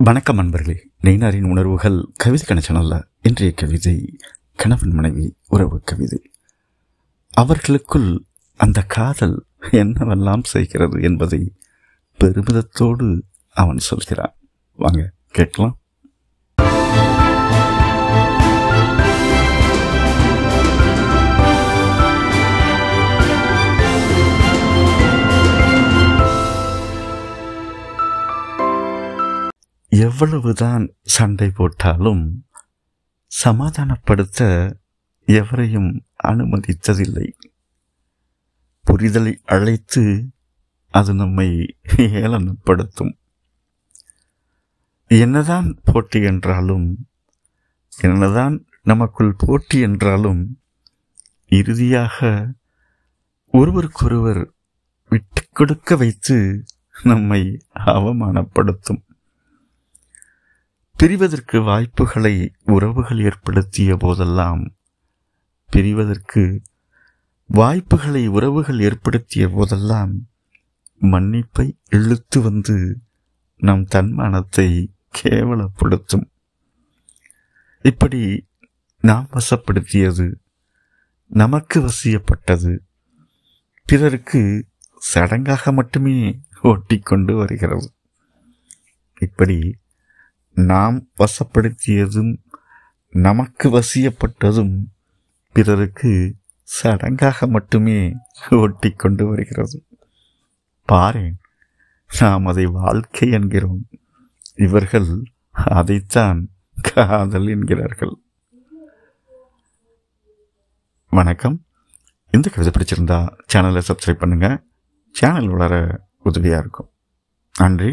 வணக்கம் அன்பர்களே. நெய்னாரின் உணர்வுகள் கவிதை கணச்சனல்ல. இன்றைய கவிதை கணவன் மனைவி உறவு கவிதை. அவர்களுக்குள் அந்த காதல் என்னவெல்லாம் செய்கிறது என்பதை பெருமிதத்தோடு அவன் சொல்கிறான். வாங்க கேட்கலாம். எவ்வளவுதான் சண்டை போட்டாலும் சமாதானப்படுத்த எவரையும் அனுமதித்ததில்லை. புரிதலை அழைத்து அது நம்மை ஏளனப்படுத்தும். என்னதான் போட்டி என்றாலும், என்னதான் நமக்குள் போட்டி என்றாலும், இறுதியாக ஒருவருக்கொருவர் விட்டு கொடுக்க வைத்து நம்மை அவமானப்படுத்தும். பிரிவதற்கு வாய்ப்புகளை உறவுகள் ஏற்படுத்திய போதெல்லாம் மன்னிப்பை இழுத்து வந்து நம் தன்மானத்தை கேவலப்படுத்தும். இப்படி நாம் வசப்படுத்தியது, நமக்கு வசியப்பட்டது பிறருக்கு சடங்காக மட்டுமே ஓட்டிக்கொண்டு வருகிறது. இப்படி நாம் வசப்படுத்தியதும் நமக்கு வசியப்பட்டதும் பிறருக்கு சடங்காக மட்டுமே ஓட்டிக்கொண்டு வருகிறது. பாரேன், நாம் அதை வாழ்க்கை என்கிறோம், இவர்கள் அதைத்தான் காதல் என்கிறார்கள். வணக்கம். இந்த கவிதை பிடிச்சிருந்தா சேனலை சப்ஸ்கிரைப் பண்ணுங்க. சேனல் வளர உதவியாக இருக்கும். நன்றி.